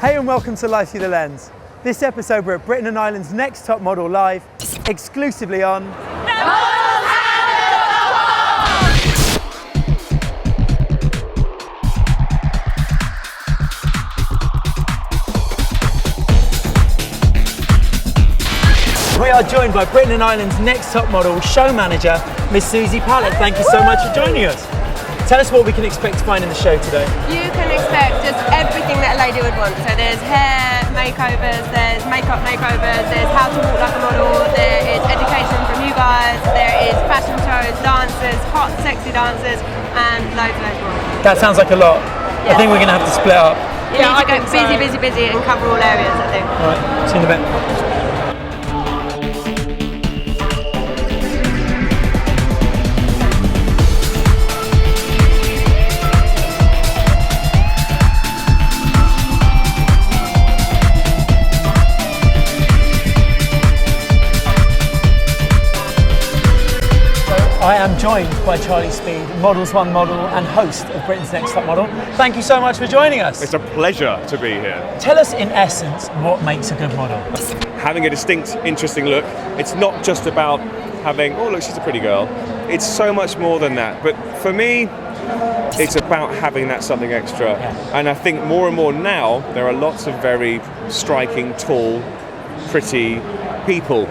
Hey and welcome to Life Through the Lens. This episode we're at Britain and Ireland's Next Top Model live, exclusively on... We are joined by Britain and Ireland's Next Top Model show manager, Miss Susie Pallett. Thank you so much for joining us. Tell us what we can expect to find in the show today. You can expect just everything that a lady would want. So there's hair makeovers, there's makeup makeovers, there's how to walk like a model, there is education from you guys, there is fashion shows, dancers, hot, sexy dancers, and loads more. That sounds like a lot. Yeah. I think we're going to have to split up. You need to go busy and cover all areas, I think. Alright, see you in a bit. I am joined by Charlie Speed, Models One model and host of Britain's Next Top Model. Thank you so much for joining us. It's a pleasure to be here. Tell us in essence what makes a good model. Having a distinct, interesting look. It's not just about having, oh look, she's a pretty girl. It's so much more than that. But for me, it's about having that something extra. Yeah. And I think more and more now, there are lots of very striking, tall, pretty people.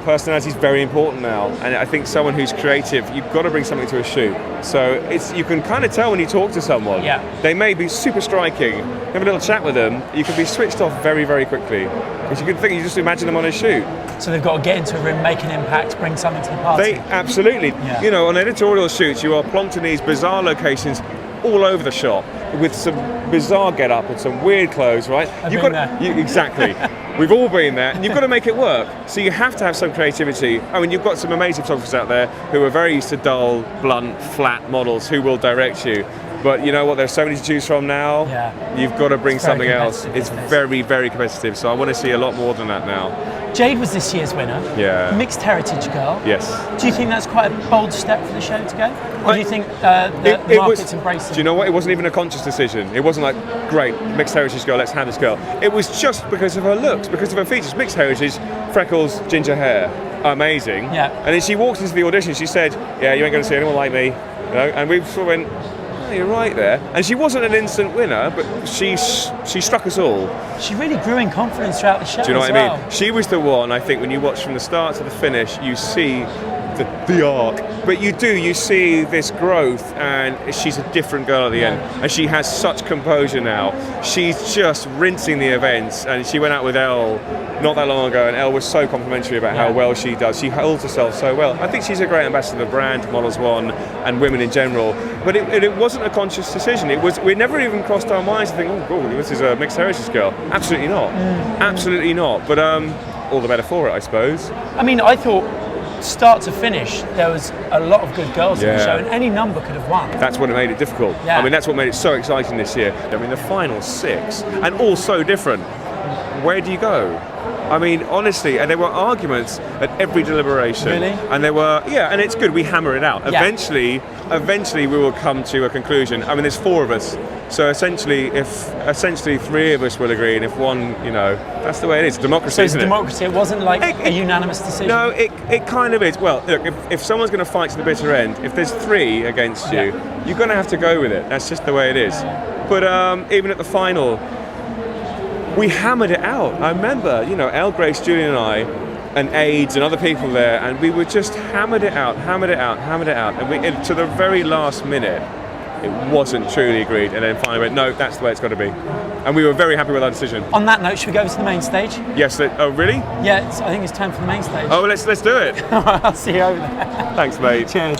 Personality is very important now, and I think someone who's creative, you've got to bring something to a shoot. So you can kind of tell when you talk to someone. Yeah. They may be super striking. You have a little chat with them, you can be switched off very, very quickly. Because you just imagine them on a shoot. So they've got to get into a room, make an impact, bring something to the party. Absolutely. Yeah. You know, on editorial shoots, you are plonked in these bizarre locations all over the shop with some bizarre get-up and some weird clothes, right? Exactly. We've all been there, and you've got to make it work. So you have to have some creativity. I mean, you've got some amazing photographers out there who are very used to dull, blunt, flat models who will direct you. But you know what? There's so many to choose from now. Yeah. You've got to bring something else. It's very, very competitive. So I want to see a lot more than that now. Jade was this year's winner. Yeah. Mixed heritage girl. Yes. Do you think that's quite a bold step for the show to go? Or do you think the market's embracing it? Do you know what? It wasn't even a conscious decision. It wasn't like, great, mixed heritage girl, let's have this girl. It was just because of her looks, because of her features. Mixed heritage, freckles, ginger hair, amazing. Yeah. And then she walked into the audition, she said, yeah, you ain't going to see anyone like me. You know? And we sort of went, you're right there. And she wasn't an instant winner, but she struck us all. She really grew in confidence throughout the show. Do you know what I mean? She was the one, I think, when you watch from the start to the finish, you see the arc. But you see this growth, and she's a different girl at the end. And she has such composure now. She's just rinsing the events, and she went out with Elle not that long ago, and Elle was so complimentary about how well she does. She holds herself so well. I think she's a great ambassador of the brand, Models One, and women in general. But it wasn't a conscious decision. We never even crossed our minds to think, oh, cool, this is a mixed heritage girl. Absolutely not. Absolutely not. But all the better for it, I suppose. I mean, I thought start to finish, there was a lot of good girls in the show, and any number could have won. That's what made it difficult. Yeah. I mean, that's what made it so exciting this year. I mean, the final 6, and all so different. Where do you go? I mean, honestly, and there were arguments at every deliberation. Really? And there were, and it's good, we hammer it out. Yeah. Eventually we will come to a conclusion. I mean, there's 4 of us. So essentially 3 of us will agree, and if one, that's the way it is. Democracy, isn't it? Democracy. It wasn't like a unanimous decision. No, it kind of is. Well, look, if someone's going to fight to the bitter end, if there's 3 against you, you're going to have to go with it. That's just the way it is. But even at the final, we hammered it out. I remember, Elle, Grace, Julian and I, and AIDS and other people there, and we would just hammered it out. And to the very last minute, it wasn't truly agreed, and then finally went, no, that's the way it's got to be. And we were very happy with our decision. On that note, should we go over to the main stage? Yes. Oh, really? Yeah, I think it's time for the main stage. Oh, let's do it. I'll see you over there. Thanks, mate. Cheers.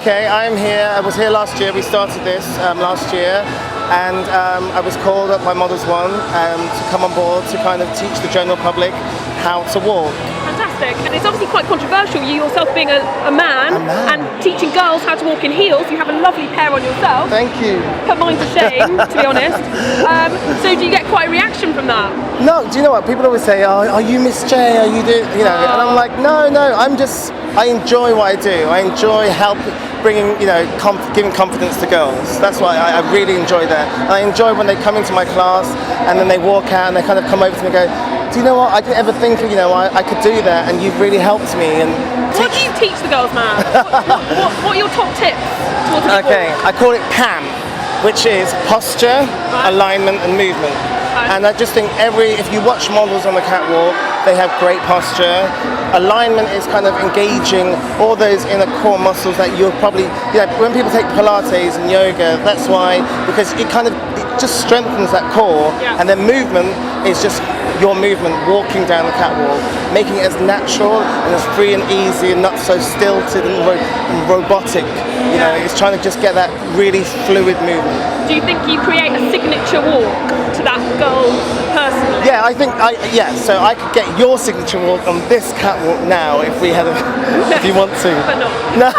Okay, I'm here. I was here last year. We started this last year, and I was called up by Models One to come on board to kind of teach the general public how to walk. Fantastic. And it's obviously quite controversial, you yourself being a man and teaching girls how to walk in heels. You have a lovely pair on yourself. Thank you. Put mine to shame, to be honest. So do you get quite a reaction from that? No, do you know what? People always say, oh, are you Miss J? Are you and I'm like, no, I enjoy what I do. I enjoy bringing, giving confidence to girls. That's why I really enjoy that. And I enjoy when they come into my class and then they walk out and they kind of come over to me and go, do you know what? I didn't ever think, I could do that, and you've really helped me. And what do you teach the girls, man? what are your top tips towards the Okay, walk? I call it PAM, which is posture, alignment, and movement. And I just think if you watch models on the catwalk, they have great posture. Alignment is kind of engaging all those inner core muscles that you'll probably, when people take Pilates and yoga, that's why, because it just strengthens that core. Yeah. And then movement is just your movement, walking down the catwalk, making it as natural and as free and easy and not so stilted and robotic. It's trying to just get that really fluid movement. Do you think you create a signature walk to that girl personally? Yeah, I think so I could get your signature walk on this catwalk now if we had if you want to. But not. No.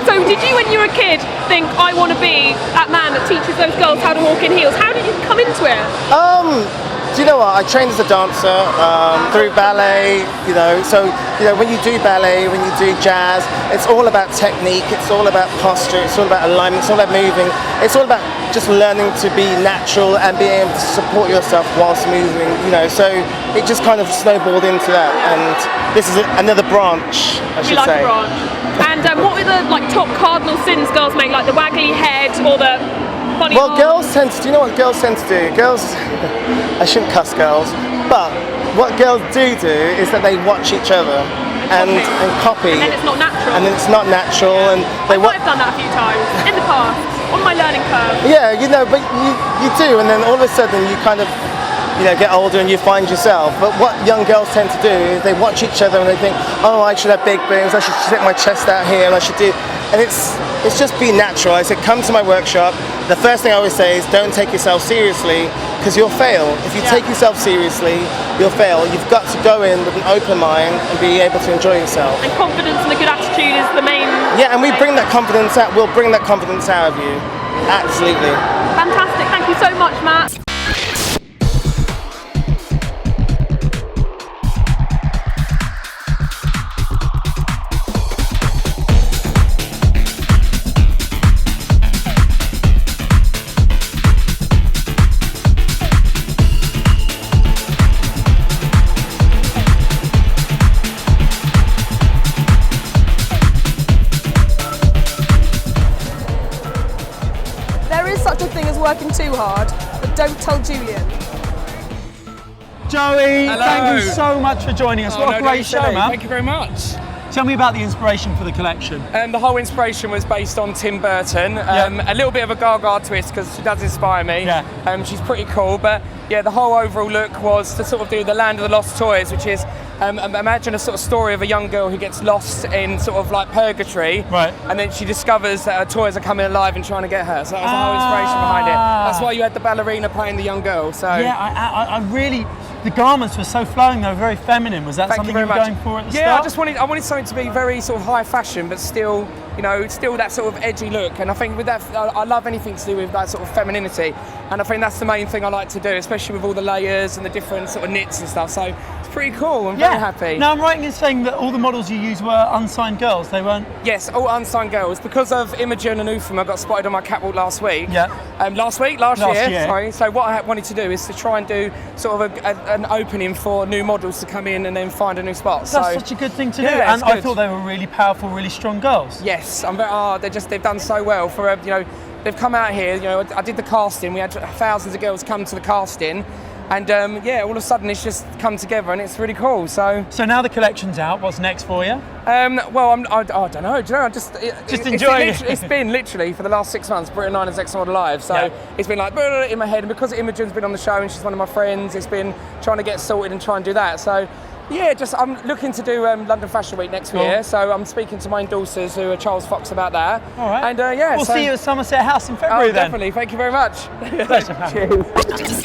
So did you, when you were a kid, think, I want to be that man that teaches those girls how to walk in heels? How did you come into it? Do you know what? I trained as a dancer through ballet, so when you do ballet, when you do jazz, it's all about technique, it's all about posture, it's all about alignment, it's all about moving, it's all about just learning to be natural and being able to support yourself whilst moving, so it just kind of snowballed into that, and this is another branch, I should say. A branch. And what were the top cardinal sins girls make, like the waggly head or the funny arm? Girls tend to, do you know what girls tend to do? Girls, I shouldn't cuss girls, but what girls do is that they watch each other and copy. And then it's not natural. And they I've done that a few times in the past, on my learning curve. Yeah, but you do, and then all of a sudden you kind of get older and you find yourself. But what young girls tend to do is they watch each other and they think, oh, I should have big boobs, I should stick my chest out here, and I should do. And it's just be natural. I said, come to my workshop. The first thing I always say is, don't take yourself seriously, because you'll fail. If you take yourself seriously, you'll fail. You've got to go in with an open mind and be able to enjoy yourself. And confidence and a good attitude is the main. Yeah, and we bring that confidence out. We'll bring that confidence out of you. Absolutely. Fantastic. Thank you so much, Matt. Working too hard, but don't tell Julian. Joey, hello. Thank you so much for joining us. What a great show, man. Thank you very much. Tell me about the inspiration for the collection. The whole inspiration was based on Tim Burton. A little bit of a Gaga twist, because she does inspire me. Yeah. She's pretty cool, but yeah, the whole overall look was to sort of do the Land of the Lost Toys, which is imagine a sort of story of a young girl who gets lost in sort of like purgatory, right? And then she discovers that her toys are coming alive and trying to get her. So that was the whole inspiration behind it. That's why you had the ballerina playing the young girl. So yeah, I really. The garments were so flowing, they were very feminine. Was that something you were going for at the start? Yeah, I wanted something to be very sort of high fashion, but still, still that sort of edgy look. And I think with that, I love anything to do with that sort of femininity. And I think that's the main thing I like to do, especially with all the layers and the different sort of knits and stuff. So it's pretty cool. I'm very happy. Now I'm right in saying that all the models you used were unsigned girls. They weren't. Yes, all unsigned girls. Because of Imogen and Ufam, I got spotted on my catwalk last week. Yeah. Last year. Sorry. So what I wanted to do is to try and do sort of an opening for new models to come in and then find a new spot. That's such a good thing to do. And I thought they were really powerful, really strong girls. Yes, they've done so well for they've come out here. I did the casting. We had thousands of girls come to the casting. And all of a sudden it's just come together and it's really cool. So now the collection's out. What's next for you? I don't know. Do you know? Just enjoying it. It's been literally for the last 6 months, Britain Island's Next Model Live. So it's been like in my head, and because Imogen's been on the show and she's one of my friends, it's been trying to get sorted and try and do that. So Yeah, just I'm looking to do London Fashion Week next year, so I'm speaking to my endorsers who are Charles Fox about that. All right. And yeah, we'll see you at Somerset House in February then. Definitely. Thank you very much. Pleasure. Cheers.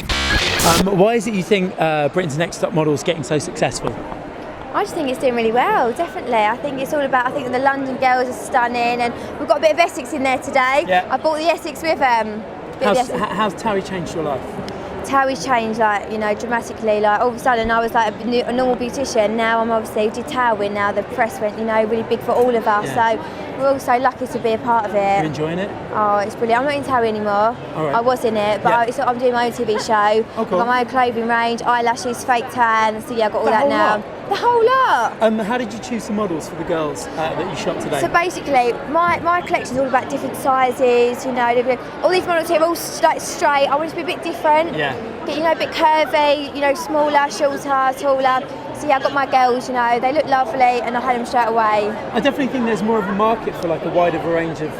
Why is it you think Britain's Next Top Model is getting so successful? I just think it's doing really well, definitely. I think it's all about, I think the London girls are stunning, and we've got a bit of Essex in there today. Yeah. I bought the Essex with How's Towie changed your life? Towie's changed, like, you know, dramatically. Like, all of a sudden I was like a normal beautician. Now I'm obviously did Towie. Now the press went, you know, really big for all of us. Yeah. So we're all so lucky to be a part of it. You enjoying it? Oh, it's brilliant. I'm not in Towie anymore. All right. I was in it, but Yeah. I'm doing my own TV show. Oh, cool. I've got my own clothing range, eyelashes, fake tan. So yeah, I've got all The that whole now. lot? The whole lot. How did you choose the models for the girls that you shot today? So basically, my collection's all about different sizes. You know, all these models here are all like straight. I want it to be a bit different. Yeah. You know, a bit curvy. You know, smaller, shorter, taller. So yeah, I got my girls. You know, they look lovely, and I had them straight away. I definitely think there's more of a market for like a wider range of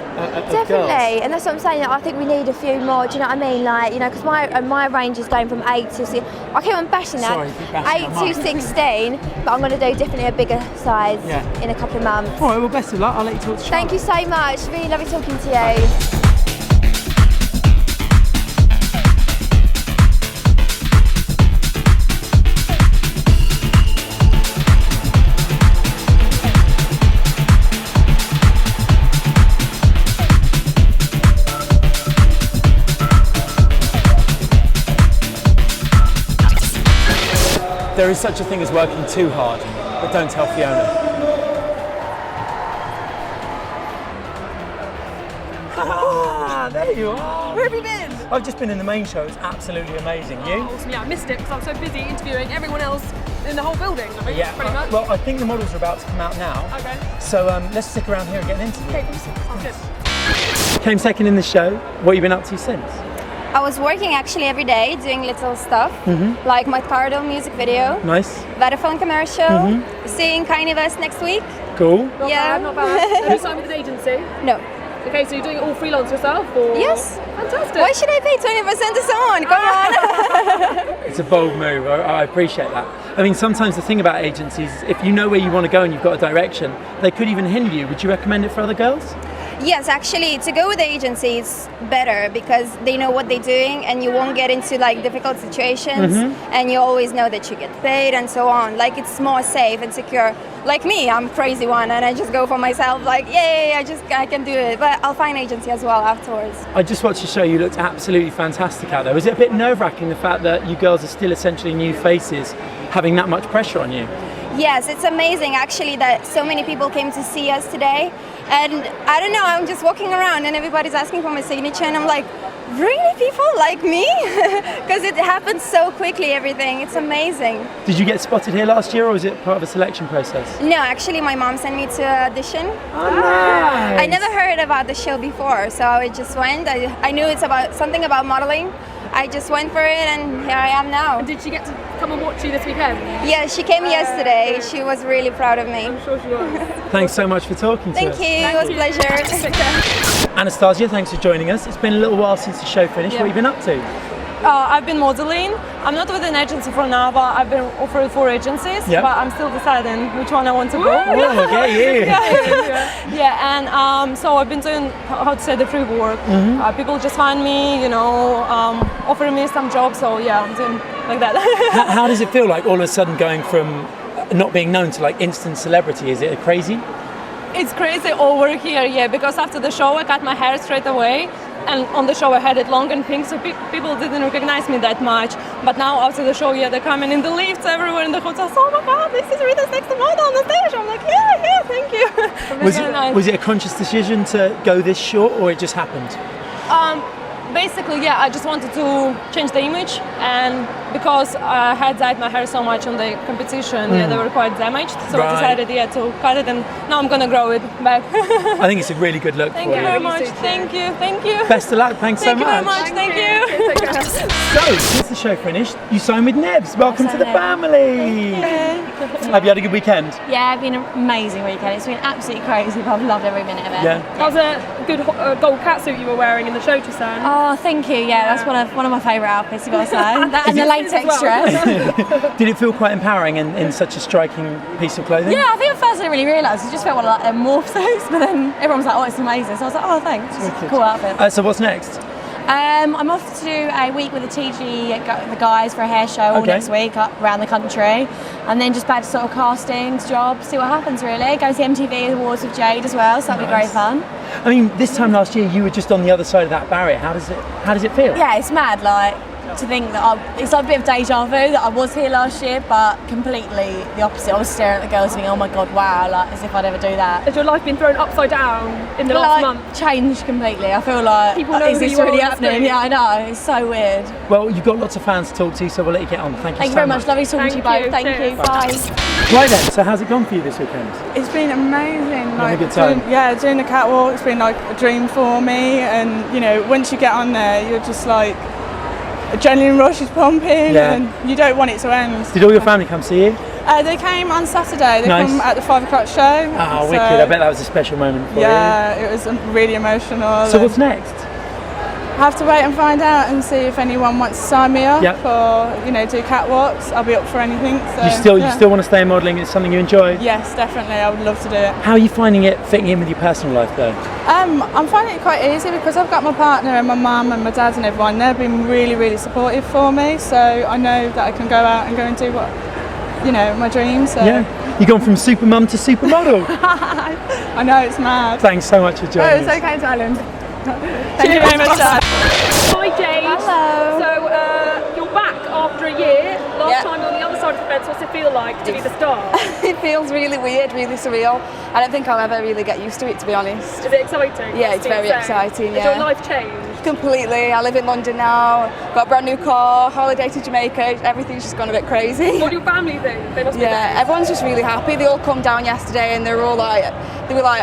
Definitely, girls. and that's what I'm saying. I think we need a few more. Do you know what I mean? Like, you know, because my range is going from 8 to 6. I keep on bashing that. Sorry, keep bashing 8 on to mine. 16, but I'm going to do definitely a bigger size in a couple of months. All right, well, best of luck. I'll let you talk to Charlotte. Thank you so much. Really lovely talking to you. There is such a thing as working too hard, but don't tell Fiona. There you are. Where have you been? I've just been in the main show. It's absolutely amazing. You? Awesome. Yeah, I missed it because I was so busy interviewing everyone else in the whole building. I mean, Yeah. pretty much. Well, I think the models are about to come out now. Okay. So let's stick around here and get an interview. Okay, sounds good. Came second in the show. What have you been up to since? I was working actually every day doing little stuff, like my Cardo music video, Nice. Vodafone commercial, seeing Carnivus next week. Cool. Not Yeah. bad, not bad. Have you signed with an agency? No. Okay, so you're doing it all freelance yourself? Or? Yes. Fantastic. Why should I pay 20% to someone? Come on. It's a bold move. I appreciate that. I mean, sometimes the thing about agencies is if you know where you want to go and you've got a direction, they could even hinder you. Would you recommend it for other girls? Yes, actually, to go with the agency is better because they know what they're doing and you won't get into like difficult situations and you always know that you get paid and so on. Like it's more safe and secure. Like me, I'm crazy one and I just go for myself like, yay, I can do it. But I'll find agency as well afterwards. I just watched the show. You looked absolutely fantastic out there. Was it a bit nerve-wracking, the fact that you girls are still essentially new faces, having that much pressure on you? Yes, it's amazing actually that so many people came to see us today. And I don't know, I'm just walking around and everybody's asking for my signature and I'm like, really, people like me? Because it happens so quickly, everything. It's amazing. Did you get spotted here last year, or was it part of a selection process? No, actually my mom sent me to audition. Oh, nice. I never heard about the show before, so I just went. I knew it's about something about modeling. I just went for it and here I am now. And did she get to come and watch you this weekend? Yeah, she came yesterday. She was really proud of me. I'm sure she was. Thanks so much for talking to us. Thank you, it was a pleasure. Anastasia, thanks for joining us. It's been a little while since the show finished. What have you been up to? I've been modeling. I'm not with an agency for now, but I've been offered 4 agencies. Yep. But I'm still deciding which one I want to go. Oh, okay, Yeah, and so I've been doing, how to say, the free work. People just find me, you know, offering me some jobs. So yeah, I'm doing like that. How does it feel like all of a sudden going from not being known to like instant celebrity? Is it crazy? It's crazy over here, yeah, because after the show I cut my hair straight away. And on the show I had it long and pink, so people didn't recognize me that much. But now after the show, yeah, they're coming in the lifts everywhere in the hotels. Oh my God, this is Rita's next model on the stage. I'm like, yeah, thank you. Was it a conscious decision to go this short, or it just happened? Basically, yeah, I just wanted to change the image, and because I had dyed my hair so much on the competition, yeah, they were quite damaged. So I decided, yeah, to cut it, and now I'm gonna grow it back. I think it's a really good look Thank for you you. very much. Thank you. Best of luck. Thanks so much. Thank you very much. Thank you. So, since the show finished, you signed with Nebs. Welcome to the family. Have you had a good weekend? Yeah, it's been an amazing weekend. It's been absolutely crazy, but I've loved every minute of it. Yeah. That was a good gold catsuit you were wearing in the show just then. Oh, thank you. Yeah, that's one of my favourite outfits, you've got to say. That and the latex dress. Did it feel quite empowering in such a striking piece of clothing? Yeah, I think at first I didn't really realise. It just felt like morph suits, but then everyone was like, "Oh, it's amazing." So I was like, "Oh, thanks." It's a cool outfit. So what's next? I'm off to do a week with the the guys for a hair show all next week up around the country, and then just back to sort of castings, jobs, see what happens really. Go to the MTV Awards with Jade as well, so that'll be great fun. I mean, this time last year you were just on the other side of that barrier. How does it feel? Yeah, it's mad. Like to think that it's like a bit of deja vu that I was here last year, but completely the opposite. I was staring at the girls thinking, "Oh my god, wow!" Like as if I'd ever do that. Has your life been thrown upside down in the last month? Changed completely. I feel like people know is this really happening? Yeah, I know. It's so weird. Well, you've got lots of fans to talk to, so we'll let you get on. Thank you so very much. Lovely talking to you both. Thank you. Bye. Right then, so how's it gone for you this weekend? It's been amazing. Having a good time? Doing the catwalk, it's been like a dream for me, and you know, once you get on there, you're just like, adrenaline rush is pumping, and you don't want it to end. Did all your family come see you? They came on Saturday. They come at the 5 o'clock show. Oh, wicked. I bet that was a special moment for you. Yeah, it was really emotional. So what's next? I have to wait and find out and see if anyone wants to sign me up or do catwalks. I'll be up for anything. So, you still want to stay in modelling? It's something you enjoy? Yes, definitely. I would love to do it. How are you finding it fitting in with your personal life though? I'm finding it quite easy because I've got my partner and my mum and my dad and everyone. They've been really, really supportive for me. So I know that I can go out and go and do what, my dreams. So. Yeah. You've gone from super mum to supermodel. I know, it's mad. Thanks so much for joining us. It's okay, darling. Thank you very much, Dad. Hi, Jade. Hello. So you're back after a year. Last time on the other side of the fence. What's it feel like to be the star? It feels really weird, really surreal. I don't think I'll ever really get used to it, to be honest. Is it exciting? Yeah, it's very exciting. Has your life changed? Completely. I live in London now. Got a brand new car. Holiday to Jamaica. Everything's just gone a bit crazy. What do your family think? They must be nice. Everyone's just really happy. They all come down yesterday and they were like,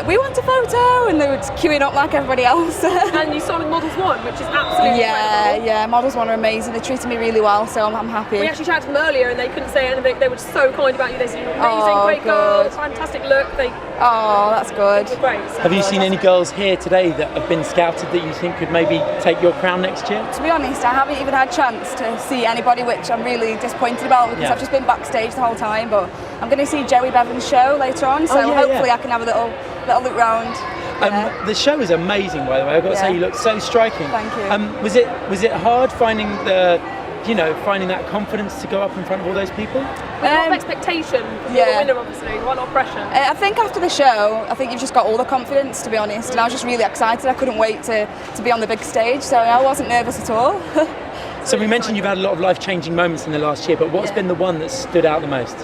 "We want a photo," and they were just queuing up like everybody else. And you saw with Models 1, which is absolutely incredible. Yeah, Models 1 are amazing. They treated me really well, so I'm happy. We actually chatted to them earlier and they couldn't say anything. They were so kind about you. They said you're amazing, great girl, fantastic look. That's good. They were great. So have you seen any girls here today that have been scouted that you think could maybe take your crown next year? To be honest, I haven't even had a chance to see anybody, which I'm really disappointed about because I've just been backstage the whole time. But I'm going to see Joey Bevan's show later on, so hopefully I can have a little look round. The show is amazing, by the way. I've got to say, you look so striking. Thank you. Was it hard finding finding that confidence to go up in front of all those people? A lot of expectation from the winner, obviously. A lot of pressure. I think after the show, I think you've just got all the confidence, to be honest. And I was just really excited. I couldn't wait to be on the big stage, so I wasn't nervous at all. So we mentioned you've had a lot of life-changing moments in the last year, but what's been the one that stood out the most?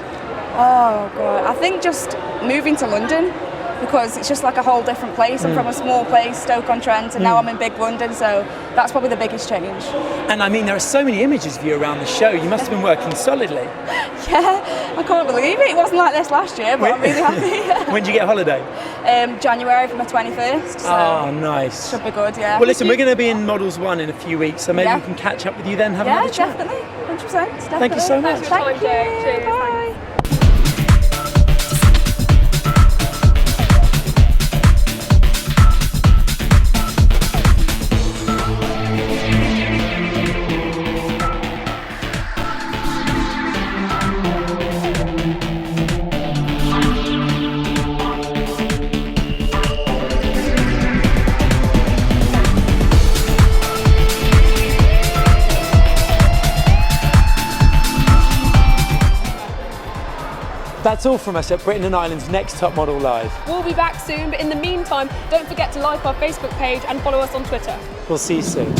Oh God, I think just moving to London, because it's just like a whole different place. I'm from a small place, Stoke-on-Trent, and now I'm in big London, so that's probably the biggest change. And I mean, there are so many images of you around the show. You must have been working solidly. Yeah, I can't believe it. It wasn't like this last year, but I'm really happy. When did you get a holiday? January for my 21st. So nice. Should be good, yeah. Well, listen, we're going to be in Models 1 in a few weeks, so maybe we can catch up with you then and have another chat. Yeah, definitely. 100%. Definitely. Thank you so much. Thank you. Cheers. Bye. That's all from us at Britain and Ireland's Next Top Model Live. We'll be back soon, but in the meantime, don't forget to like our Facebook page and follow us on Twitter. We'll see you soon.